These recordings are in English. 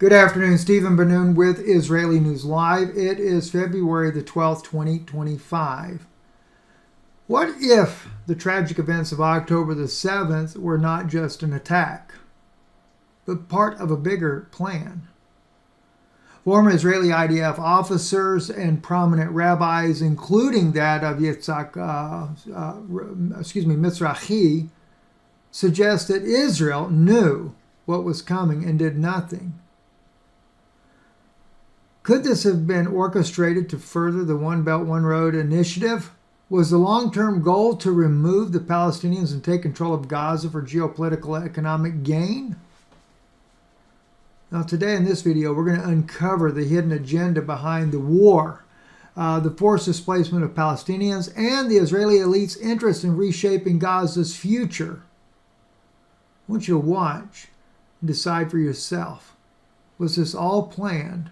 Good afternoon, Stephen Benoon with Israeli News Live. It is February the 12th, 2025. What if the tragic events of October the 7th were not just an attack, but part of a bigger plan? Former Israeli IDF officers and prominent rabbis, including that of Mitzrachi, suggest that Israel knew what was coming and did nothing. Could this have been orchestrated to further the One Belt, One Road initiative? Was the long-term goal to remove the Palestinians and take control of Gaza for geopolitical economic gain? Now today in this video, we're going to uncover the hidden agenda behind the war, the forced displacement of Palestinians, and the Israeli elite's interest in reshaping Gaza's future. I want you to watch and decide for yourself. Was this all planned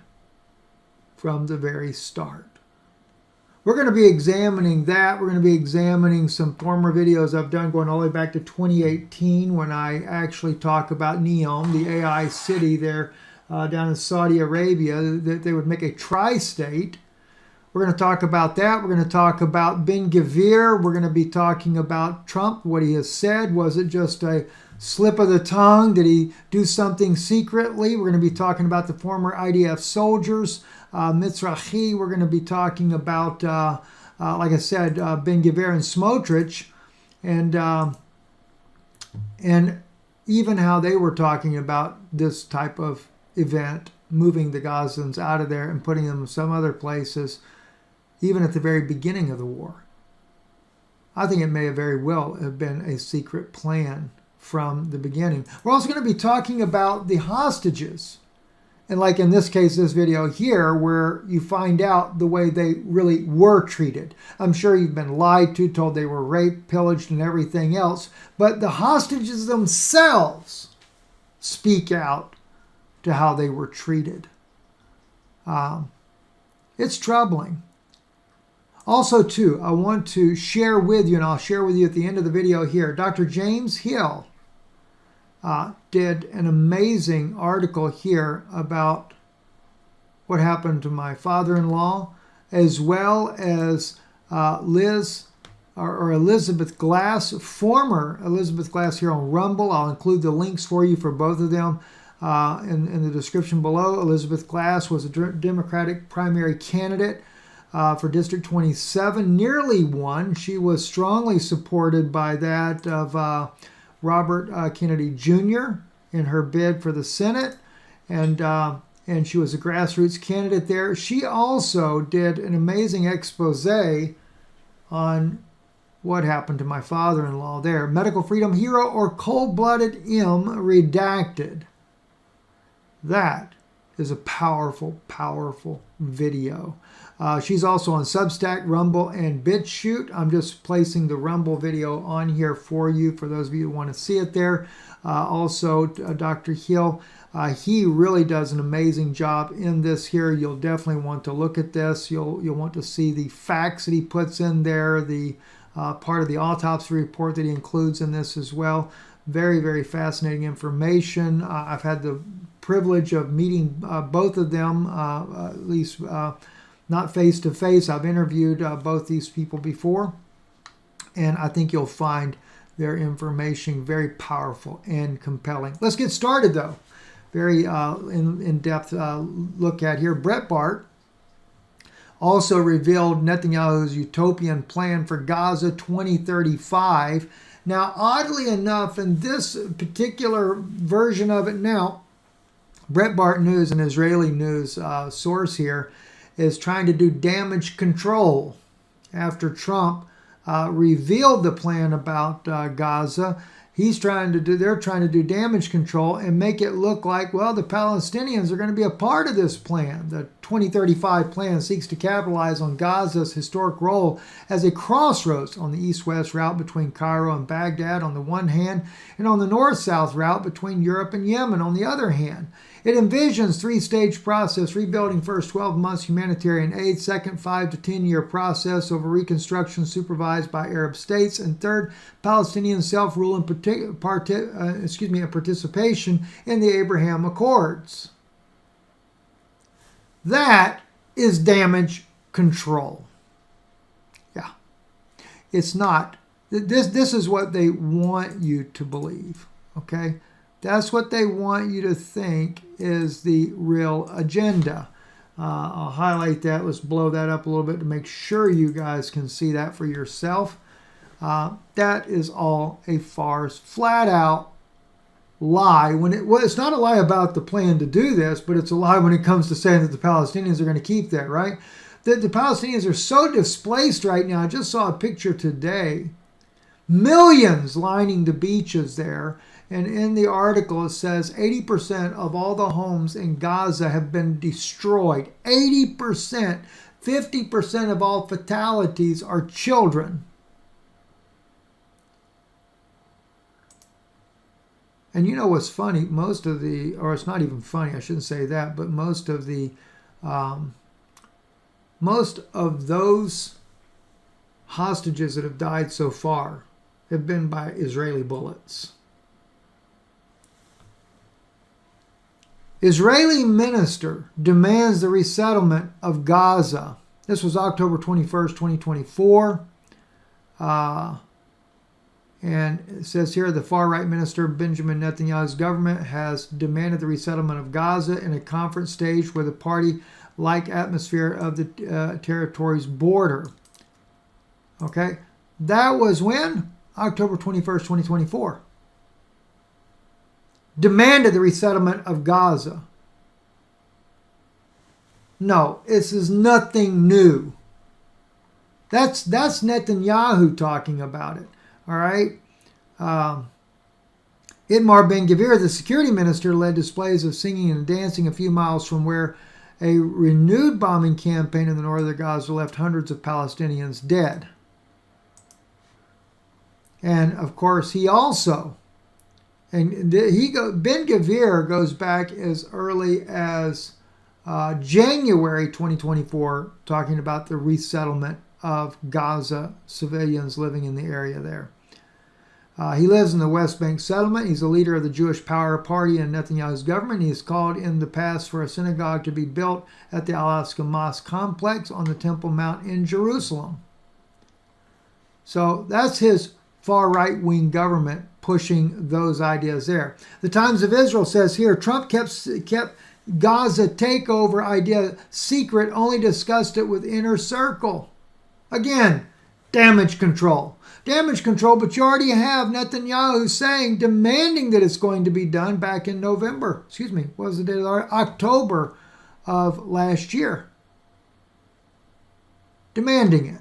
from the very start? We're going to be examining that. We're going to be examining some former videos I've done going all the way back to 2018 when I actually talk about Neom, the AI city there down in Saudi Arabia, that they would make a tri-state. We're going to talk about that. We're going to talk about Ben Gvir. We're going to be talking about Trump, what he has said. Was it just a slip of the tongue? Did he do something secretly? We're going to be talking about the former IDF soldiers. Mitzrachi, we're going to be talking about, like I said, Ben Gvir and Smotrich, and even how they were talking about this type of event, moving the Gazans out of there and putting them in some other places, even at the very beginning of the war. I think it may have very well have been a secret plan from the beginning. We're also going to be talking about the hostages. And like in this case, this video here, where you find out the way they really were treated. I'm sure you've been lied to, told they were raped, pillaged, and everything else. But the hostages themselves speak out to how they were treated. It's troubling. Also, too, I want to share with you, and I'll share with you at the end of the video here, Dr. James Hill did an amazing article here about what happened to my father-in-law, as well as Elizabeth Glass, former Elizabeth Glass here on Rumble. I'll include the links for you for both of them in the description below. Elizabeth Glass was a Democratic primary candidate for District 27, nearly won. She was strongly supported by that of Robert Kennedy Jr. in her bid for the Senate, and she was a grassroots candidate there. She also did an amazing expose on what happened to my father-in-law there. Medical freedom hero or cold-blooded M redacted. That is a powerful, powerful video. She's also on Substack, Rumble, and BitChute. I'm just placing the Rumble video on here for you, for those of you who want to see it there. Also, Dr. Hill, he really does an amazing job in this here. You'll definitely want to look at this. You'll want to see the facts that he puts in there, the part of the autopsy report that he includes in this as well. Very, very fascinating information. I've had the privilege of meeting both of them, at least not face to face. I've interviewed both these people before, and I think you'll find their information very powerful and compelling. Let's get started, though. Very in-depth look at here. Breitbart also revealed Netanyahu's utopian plan for Gaza 2035. Now, oddly enough, in this particular version of it now, Breitbart News, an Israeli news source here, is trying to do damage control after Trump revealed the plan about Gaza. They're trying to do damage control and make it look like, well, the Palestinians are going to be a part of this plan. The 2035 plan seeks to capitalize on Gaza's historic role as a crossroads on the east-west route between Cairo and Baghdad on the one hand, and on the north-south route between Europe and Yemen on the other hand. It envisions three-stage process: rebuilding first 12 months humanitarian aid, second 5 to 10 year process over reconstruction supervised by Arab states, and third, Palestinian self-rule and participation in the Abraham Accords. That is damage control. Yeah. It's not. This is what they want you to believe. Okay? That's what they want you to think is the real agenda. I'll highlight that. Let's blow that up a little bit to make sure you guys can see that for yourself. That is all a farce, flat out lie. It's not a lie about the plan to do this, but it's a lie when it comes to saying that the Palestinians are going to keep that, right? The Palestinians are so displaced right now. I just saw a picture today. Millions lining the beaches there. And in the article, it says 80% of all the homes in Gaza have been destroyed. 80%. 50% of all fatalities are children. And you know what's funny? Most of the, or it's not even funny, I shouldn't say that, but most of those hostages that have died so far have been by Israeli bullets. Israeli minister demands the resettlement of Gaza. This was October 21st, 2024. And it says here, the far-right minister Benjamin Netanyahu's government has demanded the resettlement of Gaza in a conference stage with a party-like atmosphere of the territory's border. Okay, that was when? October 21st, 2024. Demanded the resettlement of Gaza. No, this is nothing new. That's Netanyahu talking about it. All right. Itamar Ben-Gvir, the security minister, led displays of singing and dancing a few miles from where a renewed bombing campaign in the north of Gaza left hundreds of Palestinians dead. And of course, he also, Ben-Gvir goes back as early as January 2024, talking about the resettlement of Gaza civilians living in the area there. He lives in the West Bank settlement. He's a leader of the Jewish Power Party in Netanyahu's government. He has called in the past for a synagogue to be built at the Al-Aqsa Mosque complex on the Temple Mount in Jerusalem. So that's his far right-wing government pushing those ideas there. The Times of Israel says here, Trump kept Gaza takeover idea secret, only discussed it with inner circle. Again, damage control. Damage control, but you already have Netanyahu saying, demanding that it's going to be done back in November. Excuse me, what was the date? October of last year. Demanding it.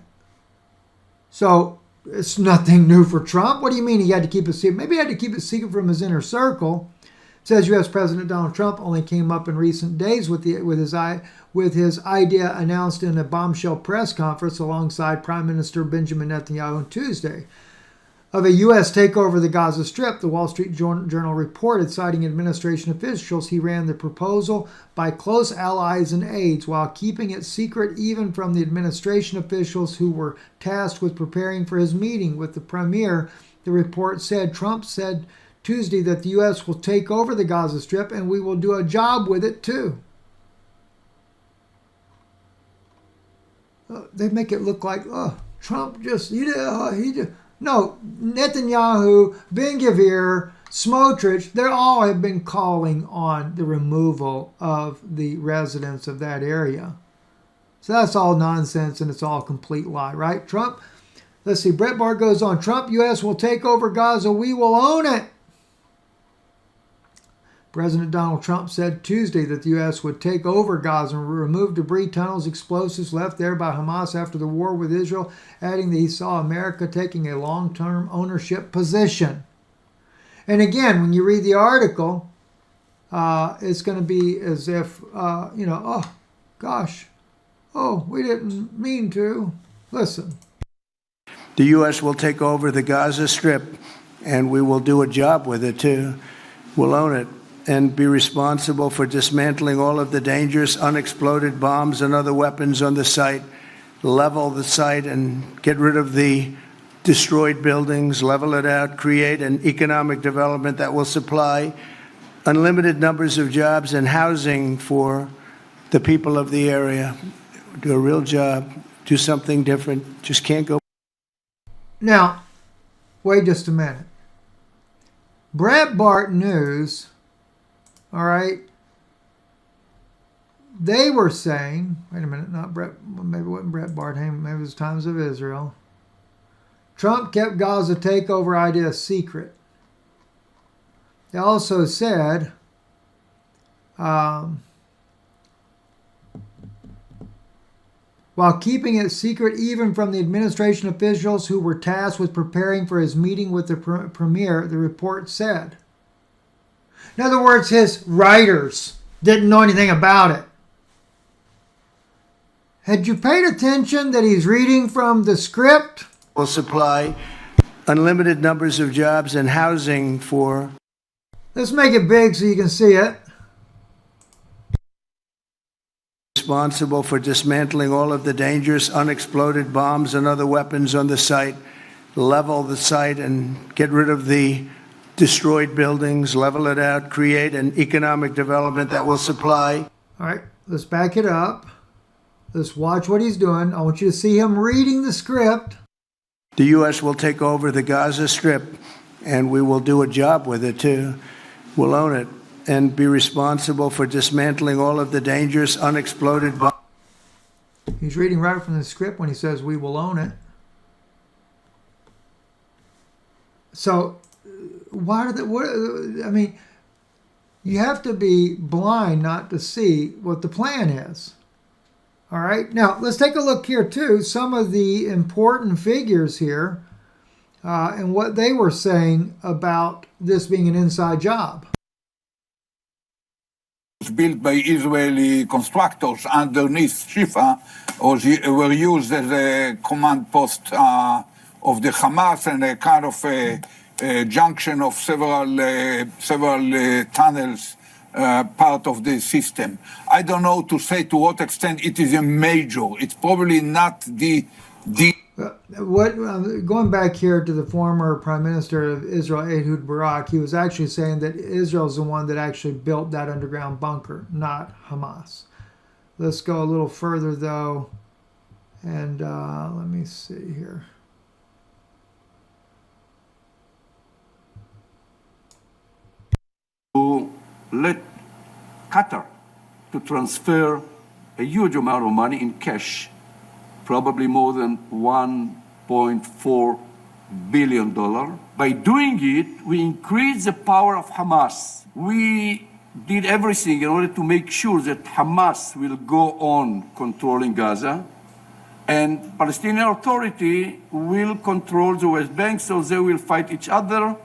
So it's nothing new for Trump. What do you mean he had to keep it secret? Maybe he had to keep it secret from his inner circle. It says U.S. President Donald Trump only came up in recent days with his idea announced in a bombshell press conference alongside Prime Minister Benjamin Netanyahu on Tuesday of a U.S. takeover of the Gaza Strip. The Wall Street Journal reported, citing administration officials, he ran the proposal by close allies and aides while keeping it secret even from the administration officials who were tasked with preparing for his meeting with the premier. The report said Trump said Tuesday that the U.S. will take over the Gaza Strip and we will do a job with it too. They make it look like, Trump no, Netanyahu, Ben-Gvir, Smotrich, they all have been calling on the removal of the residents of that area. So that's all nonsense and it's all a complete lie, right? Trump, let's see, Brett Bart goes on, Trump, U.S. will take over Gaza, we will own it. President Donald Trump said Tuesday that the U.S. would take over Gaza and remove debris, tunnels, explosives left there by Hamas after the war with Israel, adding that he saw America taking a long-term ownership position. And again, when you read the article, it's going to be as if, we didn't mean to. Listen. The U.S. will take over the Gaza Strip, and we will do a job with it, too. We'll own it and be responsible for dismantling all of the dangerous unexploded bombs and other weapons on the site, level the site and get rid of the destroyed buildings, level it out, create an economic development that will supply unlimited numbers of jobs and housing for the people of the area, do a real job, do something different. Just can't go. Now, wait just a minute. Breitbart News, all right, they were saying, wait a minute, not Brett, maybe it wasn't Breitbart, maybe it was Times of Israel. Trump kept Gaza takeover idea secret. They also said, while keeping it secret even from the administration officials who were tasked with preparing for his meeting with the premier, the report said. In other words, his writers didn't know anything about it. Had you paid attention that he's reading from the script? Will supply unlimited numbers of jobs and housing for. Let's make it big so you can see it. Responsible for dismantling all of the dangerous unexploded bombs and other weapons on the site, level the site and get rid of the destroyed buildings, level it out, create an economic development that will supply. All right, let's back it up. Let's watch what he's doing. I want you to see him reading the script. The U.S. will take over the Gaza Strip, and we will do a job with it, too. We'll own it and be responsible for dismantling all of the dangerous unexploded bombs. He's reading right from the script when he says we will own it. So, I mean, you have to be blind not to see what the plan is. All right. Now, let's take a look here, too. Some of the important figures here and what they were saying about this being an inside job. Built by Israeli constructors underneath Shifa were used as a command post of the Hamas and a kind of a junction of several tunnels. Part of the system. I don't know to say to what extent it is a major. It's probably not the. Going back here to the former Prime Minister of Israel, Ehud Barak, he was actually saying that Israel's the one that actually built that underground bunker, not Hamas. Let's go a little further though, and let me see here. Let Qatar to transfer a huge amount of money in cash, probably more than $1.4 billion. By doing it, we increase the power of Hamas. We did everything in order to make sure that Hamas will go on controlling Gaza, and Palestinian Authority will control the West Bank, so they will fight each other.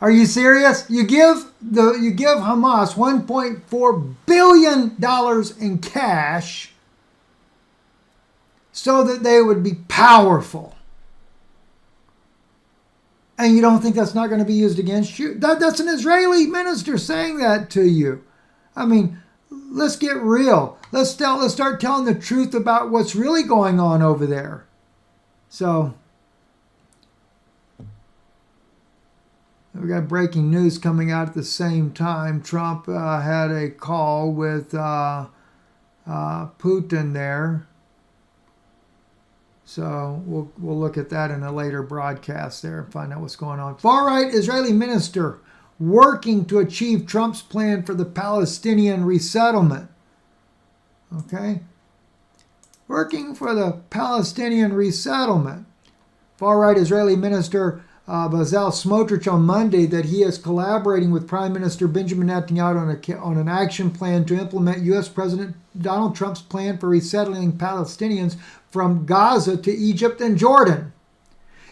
Are you serious? You give Hamas $1.4 billion in cash so that they would be powerful. And you don't think that's not going to be used against you? That's an Israeli minister saying that to you. I mean, let's get real. Let's start telling the truth about what's really going on over there. So we got breaking news coming out at the same time. Trump had a call with Putin there. So we'll look at that in a later broadcast there and find out what's going on. Far-right Israeli minister working to achieve Trump's plan for the Palestinian resettlement. Okay? Working for the Palestinian resettlement. Far-right Israeli minister Bezalel Smotrich on Monday that he is collaborating with Prime Minister Benjamin Netanyahu on an action plan to implement U.S. President Donald Trump's plan for resettling Palestinians from Gaza to Egypt and Jordan.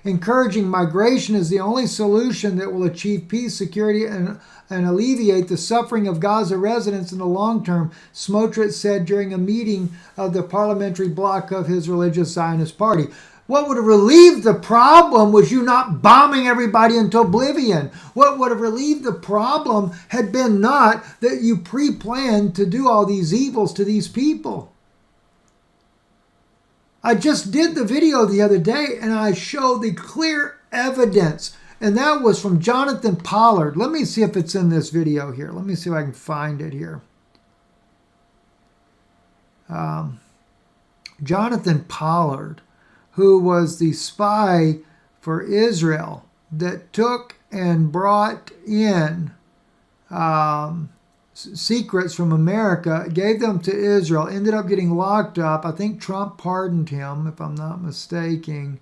Encouraging migration is the only solution that will achieve peace, security, and alleviate the suffering of Gaza residents in the long term, Smotrich said during a meeting of the parliamentary bloc of his religious Zionist party. What would have relieved the problem was you not bombing everybody into oblivion. What would have relieved the problem had been not that you pre-planned to do all these evils to these people. I just did the video the other day and I showed the clear evidence And that was from Jonathan Pollard. Let me see if it's in this video here. Let me see if I can find it here. Jonathan Pollard, who was the spy for Israel that took and brought in secrets from America, gave them to Israel, ended up getting locked up. I think Trump pardoned him, if I'm not mistaken.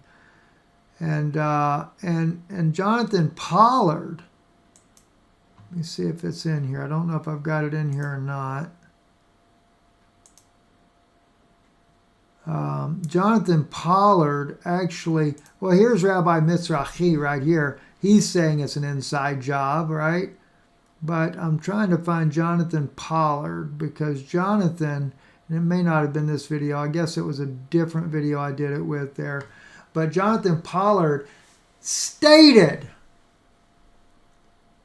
And Jonathan Pollard, let me see if it's in here. I don't know if I've got it in here or not. Jonathan Pollard actually, well, here's Rabbi Mitzrachi right here. He's saying it's an inside job, right? But I'm trying to find Jonathan Pollard because Jonathan, and it may not have been this video, I guess it was a different video I did it with there. But Jonathan Pollard stated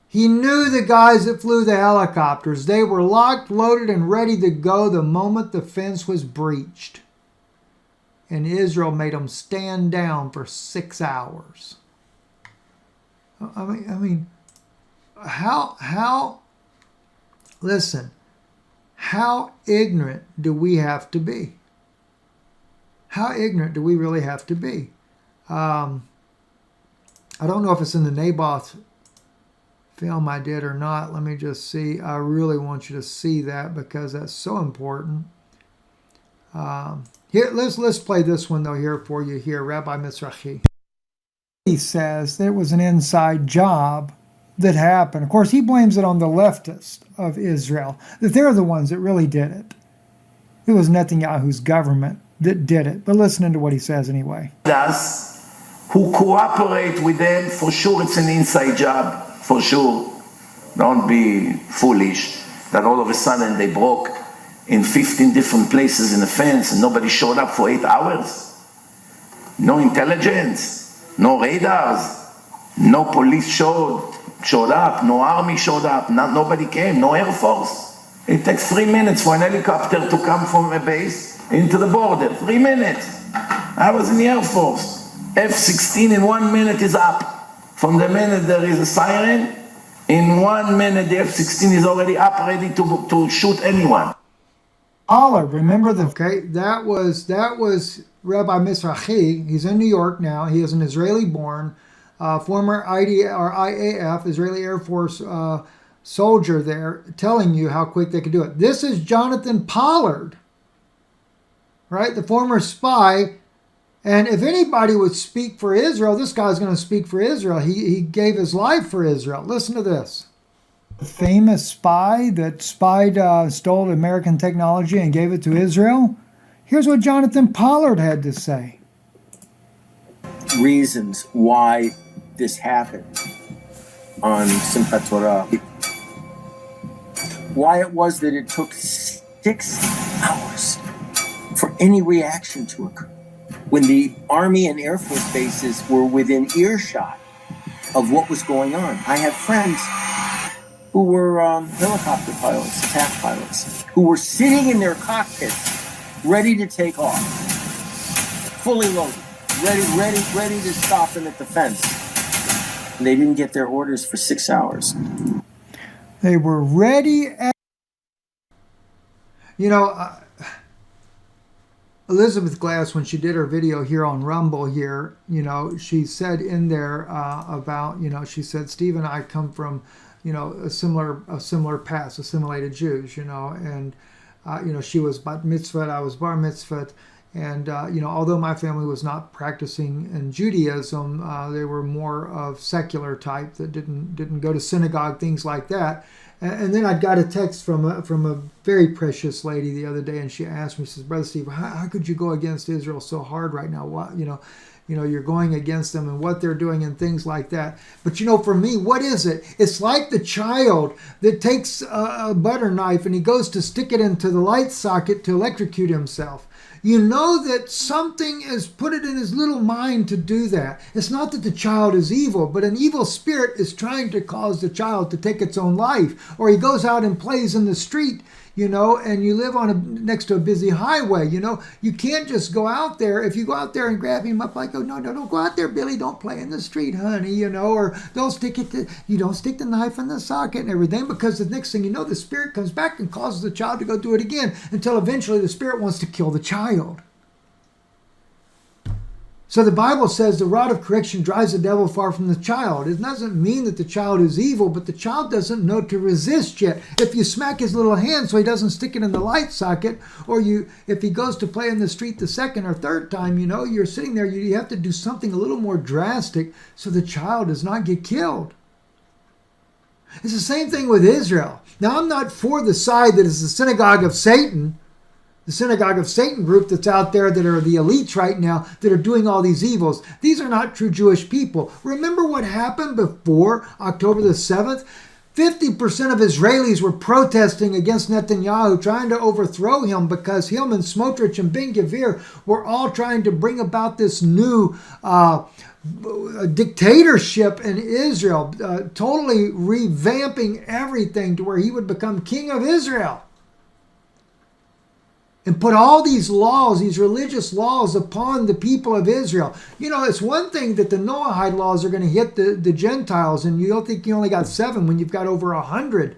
he knew the guys that flew the helicopters. They were locked, loaded, and ready to go the moment the fence was breached. And Israel made them stand down for 6 hours. I mean, listen, how ignorant do we have to be? How ignorant do we really have to be? I don't know if it's in the Naboth film I did or not. Let me just see. I really want you to see that because that's so important. Here, let's play this one though here for you here, Rabbi Mitzrachi. He says there was an inside job that happened. Of course, he blames it on the leftists of Israel, that they're the ones that really did it. It was Netanyahu's government that did it. But listen to what he says anyway. Who cooperate with them, for sure it's an inside job, for sure. Don't be foolish that all of a sudden they broke in 15 different places in the fence and nobody showed up for 8 hours. No intelligence, no radars, no police showed up, no army showed up, nobody came, no air force. It takes 3 minutes for an helicopter to come from a base into the border. 3 minutes. I was in the Air Force. F-16 in 1 minute is up. From the minute there is a siren, in 1 minute the F-16 is already up, ready to shoot anyone. Pollard, remember the... Okay, that was Rabbi Mitzrachi. He's in New York now. He is an Israeli-born, former IAF, Israeli Air Force soldier there, telling you how quick they could do it. This is Jonathan Pollard, right? The former spy. And if anybody would speak for Israel, this guy's going to speak for Israel. He gave his life for Israel. Listen to this. The famous spy that stole American technology and gave it to Israel. Here's what Jonathan Pollard had to say. Reasons why this happened on Simchat Torah. Why it was that it took 6 hours for any reaction to occur when the Army and Air Force bases were within earshot of what was going on. I have friends who were helicopter pilots, attack pilots, who were sitting in their cockpits ready to take off, fully loaded, ready to stop them at the fence. And they didn't get their orders for 6 hours. They were ready. Elizabeth Glass, when she did her video here on Rumble here, she said in there about, she said, Steve and I come from, a similar past, assimilated Jews, and, she was bat mitzvah, I was bar mitzvah. And, although my family was not practicing in Judaism, they were more of secular type that didn't go to synagogue, things like that. And then I got a text from a very precious lady the other day, and she asked me, she says, Brother Steve, how could you go against Israel so hard right now? What, you're going against them and what they're doing and things like that. But for me, what is it? It's like the child that takes a butter knife and he goes to stick it into the light socket to electrocute himself. You know that something is put it in his little mind to do that. It's not that the child is evil, but an evil spirit is trying to cause the child to take its own life. Or he goes out and plays in the street, and you live next to a busy highway, you can't just go out there. If you go out there and grab him up like, oh, no, don't go out there, Billy, don't play in the street, honey, or don't stick the knife in the socket and everything, because the next thing you know, the spirit comes back and causes the child to go do it again until eventually the spirit wants to kill the child. So the Bible says the rod of correction drives the devil far from the child. It doesn't mean that the child is evil, but the child doesn't know to resist yet. If you smack his little hand so he doesn't stick it in the light socket, or if he goes to play in the street the second or third time, you're sitting there, you have to do something a little more drastic so the child does not get killed. It's the same thing with Israel. Now, I'm not for the side that is the synagogue of Satan, the synagogue of Satan group that's out there that are the elites right now that are doing all these evils. These are not true Jewish people. Remember what happened before October the 7th? 50% of Israelis were protesting against Netanyahu, trying to overthrow him because him and Smotrich and Ben-Gvir were all trying to bring about this new dictatorship in Israel, totally revamping everything to where he would become king of Israel. And put all these laws, these religious laws upon the people of Israel. It's one thing that the Noahide laws are going to hit the Gentiles, and you don't think you only got 7 when you've got over 100.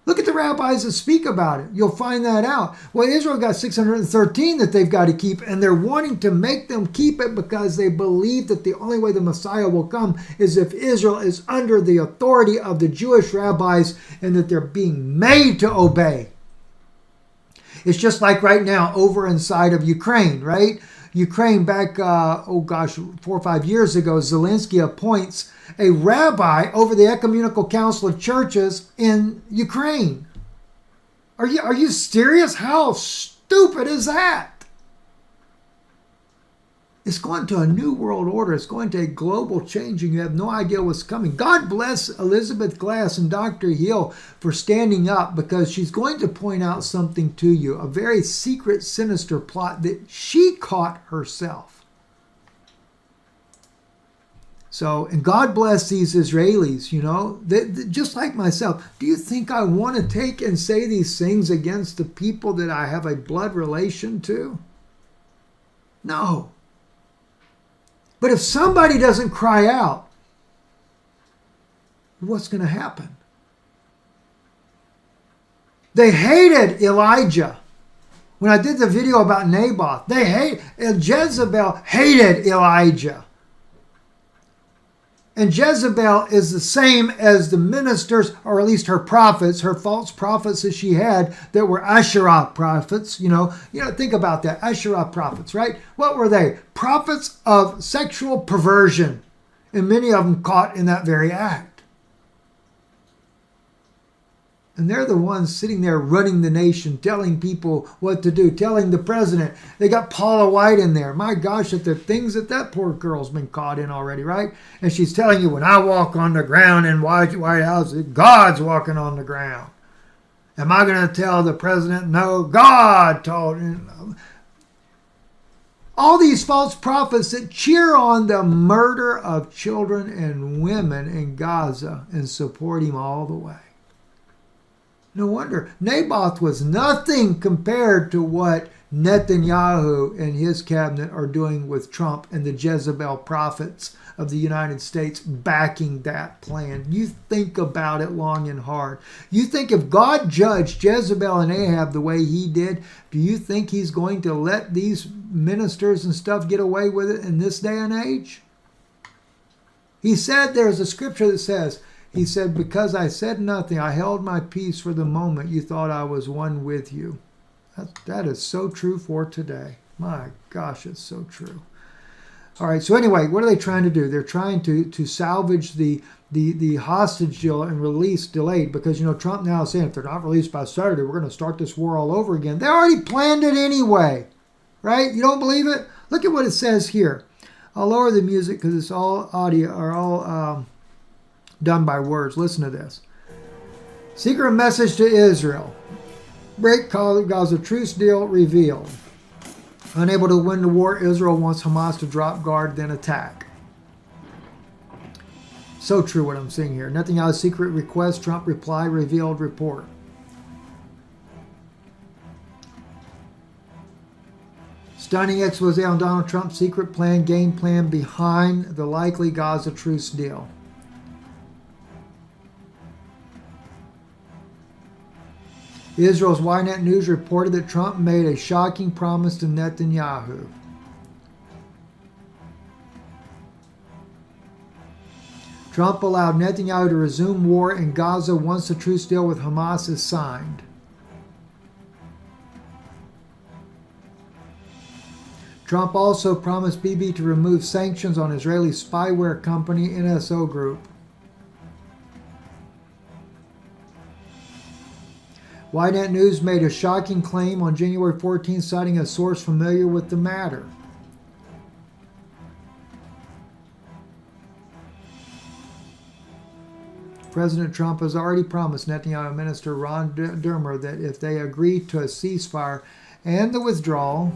Look at the rabbis that speak about it. You'll find that out. Well, Israel got 613 that they've got to keep, and they're wanting to make them keep it because they believe that the only way the Messiah will come is if Israel is under the authority of the Jewish rabbis and that they're being made to obey. It's just like right now over inside of Ukraine, right? Ukraine back, 4 or 5 years ago, Zelensky appoints a rabbi over the Ecumenical Council of Churches in Ukraine. Are you serious? How stupid is that? It's going to a new world order. It's going to a global change, and you have no idea what's coming. God bless Elizabeth Glass and Dr. Hill for standing up, because she's going to point out something to you, a very secret, sinister plot that she caught herself. So, and God bless these Israelis, just like myself. Do you think I want to take and say these things against the people that I have a blood relation to? No. But if somebody doesn't cry out, what's going to happen? They hated Elijah. When I did the video about Naboth, Jezebel hated Elijah. And Jezebel is the same as the ministers, or at least her prophets, her false prophets that she had that were Asherah prophets. Think about that. Asherah prophets, right? What were they? Prophets of sexual perversion. And many of them caught in that very act. And they're the ones sitting there running the nation, telling people what to do, telling the president. They got Paula White in there. My gosh, at the things that poor girl's been caught in already, right? And she's telling you, when I walk on the ground in White House, God's walking on the ground. Am I going to tell the president? No, God told him. All these false prophets that cheer on the murder of children and women in Gaza and support him all the way. No wonder. Naboth was nothing compared to what Netanyahu and his cabinet are doing with Trump and the Jezebel prophets of the United States backing that plan. You think about it long and hard. You think if God judged Jezebel and Ahab the way he did, do you think he's going to let these ministers and stuff get away with it in this day and age? He said, there's a scripture that says, he said, because I said nothing, I held my peace for the moment, you thought I was one with you. That is so true for today. My gosh, it's so true. All right, so anyway, what are they trying to do? They're trying to salvage the hostage deal and release delayed, because, Trump now is saying if they're not released by Saturday, we're going to start this war all over again. They already planned it anyway, right? You don't believe it? Look at what it says here. I'll lower the music because it's all audio, or all done by words. Listen to this. Secret message to Israel. Break Gaza truce deal revealed. Unable to win the war, Israel wants Hamas to drop guard, then attack. So true what I'm seeing here. Netanyahu's secret request, Trump reply, revealed report. Stunning expose on Donald Trump's secret plan, game plan behind the likely Gaza truce deal. Israel's Ynet News reported that Trump made a shocking promise to Netanyahu. Trump allowed Netanyahu to resume war in Gaza once the truce deal with Hamas is signed. Trump also promised Bibi to remove sanctions on Israeli spyware company NSO Group. Ynet News made a shocking claim on January 14, citing a source familiar with the matter. President Trump has already promised Netanyahu Minister Ron Dermer that if they agree to a ceasefire and the withdrawal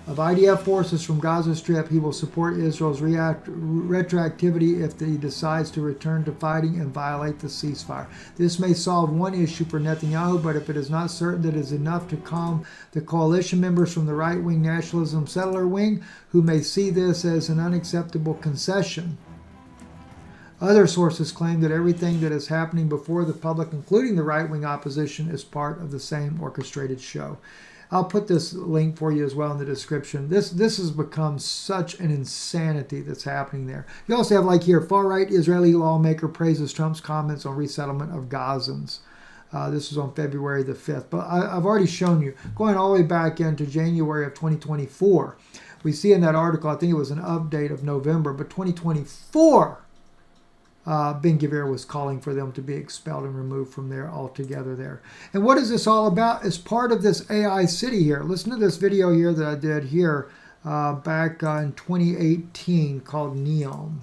of IDF forces from Gaza Strip, he will support Israel's retroactivity if he decides to return to fighting and violate the ceasefire. This may solve one issue for Netanyahu, but if it is not certain that it is enough to calm the coalition members from the right-wing nationalism settler wing, who may see this as an unacceptable concession. Other sources claim that everything that is happening before the public, including the right-wing opposition, is part of the same orchestrated show. I'll put this link for you as well in the description. This has become such an insanity that's happening there. You also have, like here, far-right Israeli lawmaker praises Trump's comments on resettlement of Gazans. This was on February the 5th. But I've already shown you, going all the way back into January of 2024. We see in that article, I think it was an update of November, but 2024, Ben Gvir was calling for them to be expelled and removed from there altogether there. And what is this all about? As part of this AI city here. Listen to this video here that I did here back in 2018 called Neom.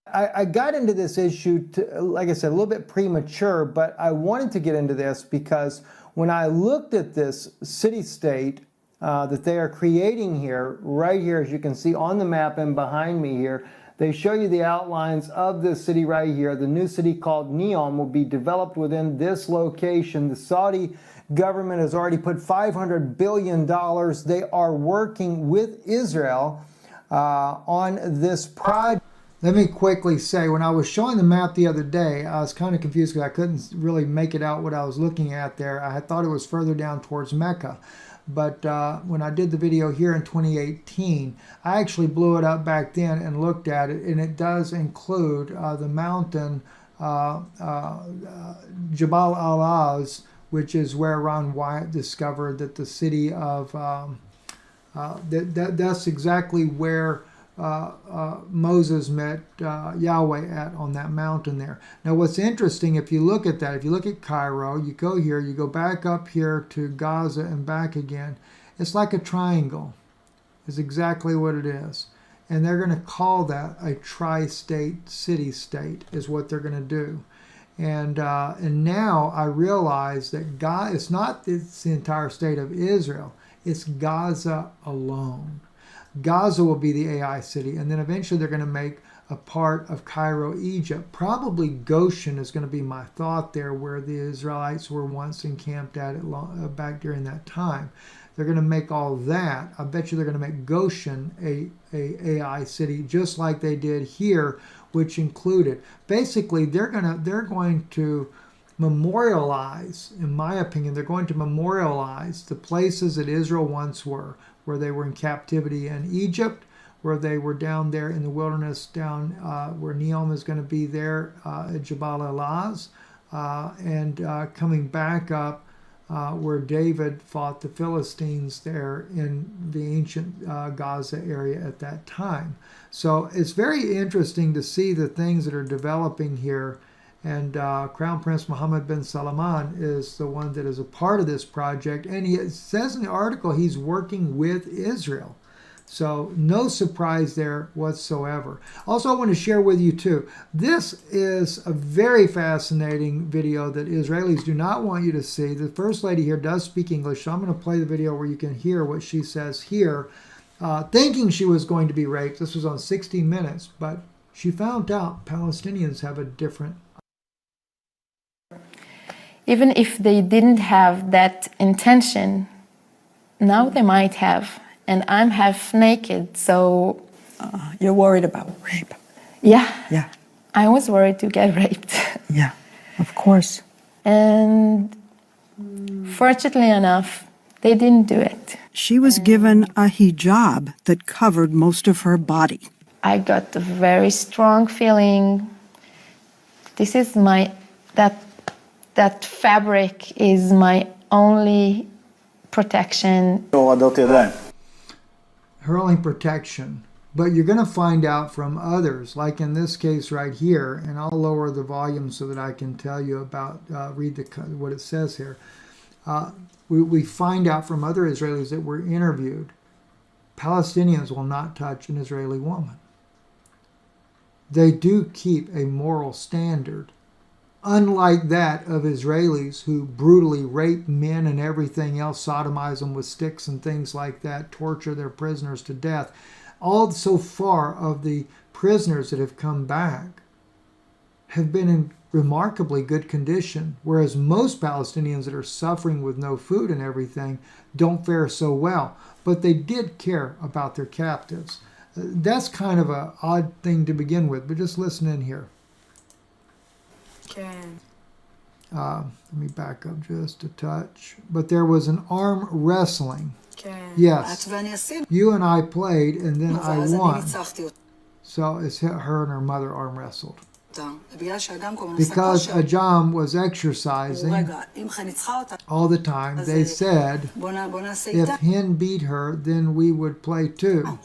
I got into this issue, like I said, a little bit premature, but I wanted to get into this because when I looked at this city-state that they are creating here, right here, as you can see on the map and behind me here, they show you the outlines of this city right here. The new city called Neom will be developed within this location. The Saudi government has already put $500 billion. They are working with Israel on this project. Let me quickly say, when I was showing the map the other day, I was kind of confused because I couldn't really make it out what I was looking at there. I had thought it was further down towards Mecca. But when I did the video here in 2018, I actually blew it up back then and looked at it, and it does include the mountain Jabal al-Az, which is where Ron Wyatt discovered that the city of, that's exactly where Moses met Yahweh at on that mountain there. Now what's interesting, if you look at that, if you look at Cairo, you go here, you go back up here to Gaza and back again, it's like a triangle. It's exactly what it is. And they're going to call that a tri-state city-state is what they're going to do. And now I realize that it's not the entire state of Israel, it's Gaza alone. Gaza will be the AI city, and then eventually they're going to make a part of Cairo, Egypt. Probably Goshen is going to be my thought there, where the Israelites were once encamped at it back during that time. They're going to make all that. I bet you they're going to make Goshen a AI city, just like they did here, which included basically they're going to memorialize, in my opinion, they're going to memorialize the places that Israel once were, where they were in captivity in Egypt, where they were down there in the wilderness, down where Neom is going to be there at Jabal al-Az, and coming back up where David fought the Philistines there in the ancient Gaza area at that time. So it's very interesting to see the things that are developing here. And Crown Prince Mohammed bin Salman is the one that is a part of this project. And it says in the article he's working with Israel. So no surprise there whatsoever. Also, I want to share with you too, this is a very fascinating video that Israelis do not want you to see. The First Lady here does speak English, so I'm going to play the video where you can hear what she says here, thinking she was going to be raped. This was on 60 Minutes, but she found out Palestinians have a different Even if they didn't have that intention, now they might have. And I'm half naked, so... You're worried about rape. Yeah. Yeah. I was worried to get raped. Yeah, of course. And fortunately enough, they didn't do it. She was given a hijab that covered most of her body. I got a very strong feeling. This is that fabric is my only protection. Her only protection. But you're going to find out from others, like in this case right here, and I'll lower the volume so that I can tell you about, read what it says here. We find out from other Israelis that were interviewed, Palestinians will not touch an Israeli woman. They do keep a moral standard, unlike that of Israelis who brutally rape men and everything else, sodomize them with sticks and things like that, torture their prisoners to death. All so far of the prisoners that have come back have been in remarkably good condition, whereas most Palestinians that are suffering with no food and everything don't fare so well. But they did care about their captives. That's kind of an odd thing to begin with, but just listen in here. Okay. Let me back up just a touch. But there was an arm wrestling. Yes. You and I played, and then I won. So it's her and her mother arm wrestled. Because Ajam was exercising all the time, they said, if Hin beat her, then we would play too.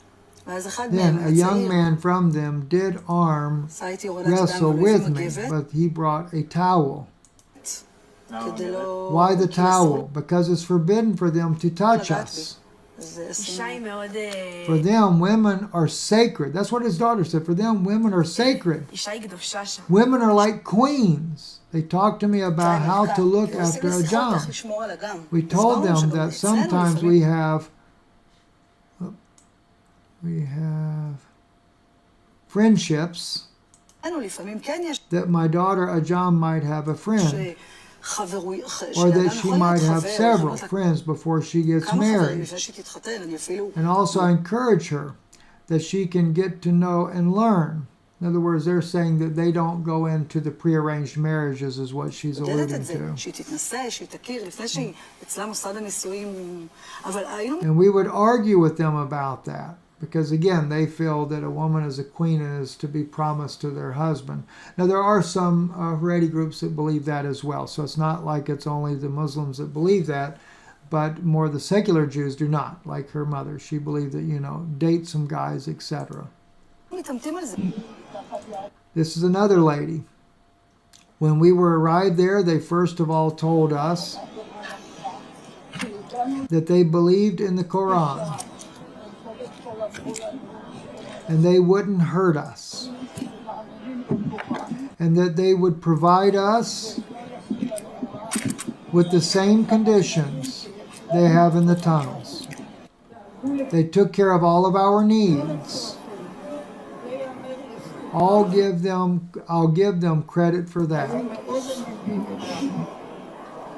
Then a young man from them did arm wrestle with me, but he brought a towel. Why the towel? Because it's forbidden for them to touch us. For them, women are sacred. That's what his daughter said. For them, women are sacred. Women are like queens. They talked to me about how to look after a Ajam. We told them that sometimes we have friendships, that my daughter Ajam might have a friend, or that she might have several friends before she gets married. And also I encourage her that she can get to know and learn. In other words, they're saying that they don't go into the prearranged marriages is what she's alluding to. And we would argue with them about that. Because again, they feel that a woman is a queen and is to be promised to their husband. Now, there are some Haredi groups that believe that as well. So it's not like it's only the Muslims that believe that, but more the secular Jews do not, like her mother. She believed that, date some guys, etc. This is another lady. When we arrived there, they first of all told us that they believed in the Quran. And they wouldn't hurt us. And that they would provide us with the same conditions they have in the tunnels. They took care of all of our needs. I'll give them credit for that.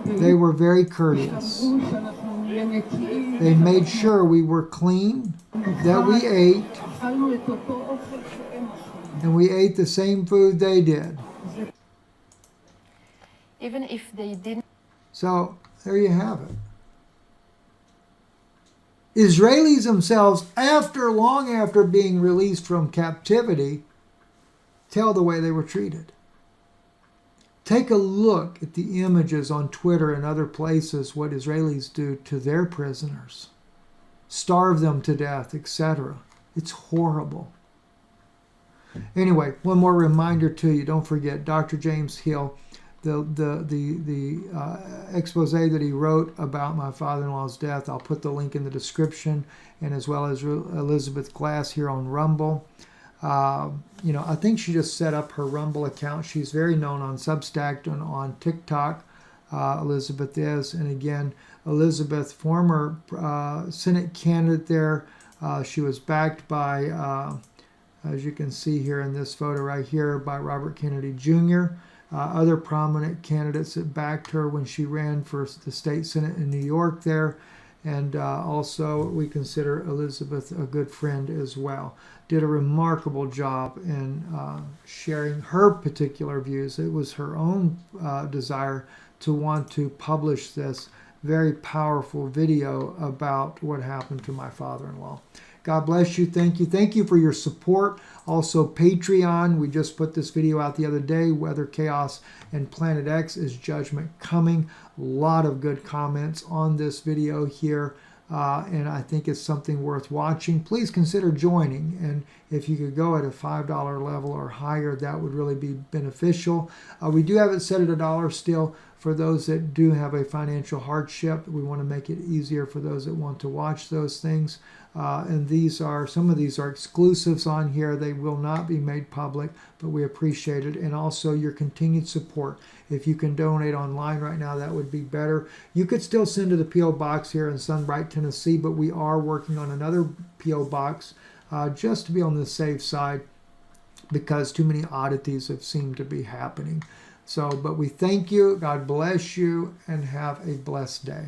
They were very courteous. They made sure we were clean, that we ate, and we ate the same food they did. Even if they didn't. So, there you have it. Israelis themselves, long after being released from captivity, tell the way they were treated. Take a look at the images on Twitter and other places, what Israelis do to their prisoners. Starve them to death, etc. It's horrible. Anyway, one more reminder to you. Don't forget, Dr. James Hill, the expose that he wrote about my father-in-law's death, I'll put the link in the description, and as well as Elizabeth Glass here on Rumble. I think she just set up her Rumble account. She's very known on Substack and on TikTok. Elizabeth is. And again, Elizabeth, former Senate candidate there. She was backed by, as you can see here in this photo right here, by Robert Kennedy Jr. other prominent candidates that backed her when she ran for the state senate in New York there. And also, we consider Elizabeth a good friend as well. Did a remarkable job in sharing her particular views. It was her own desire to want to publish this very powerful video about what happened to my father-in-law. God bless you. Thank you. Thank you for your support. Also, Patreon. We just put this video out the other day, Weather Chaos and Planet X, Is Judgment Coming? A lot of good comments on this video here. And I think it's something worth watching. Please consider joining. And if you could go at a $5 level or higher, that would really be beneficial. We do have it set at $1 still for those that do have a financial hardship. We want to make it easier for those that want to watch those things. And some of these are exclusives on here. They will not be made public, but we appreciate it. And also your continued support. If you can donate online right now, that would be better. You could still send to the P.O. Box here in Sunbright, Tennessee, but we are working on another P.O. Box just to be on the safe side because too many oddities have seemed to be happening. So, but we thank you. God bless you and have a blessed day.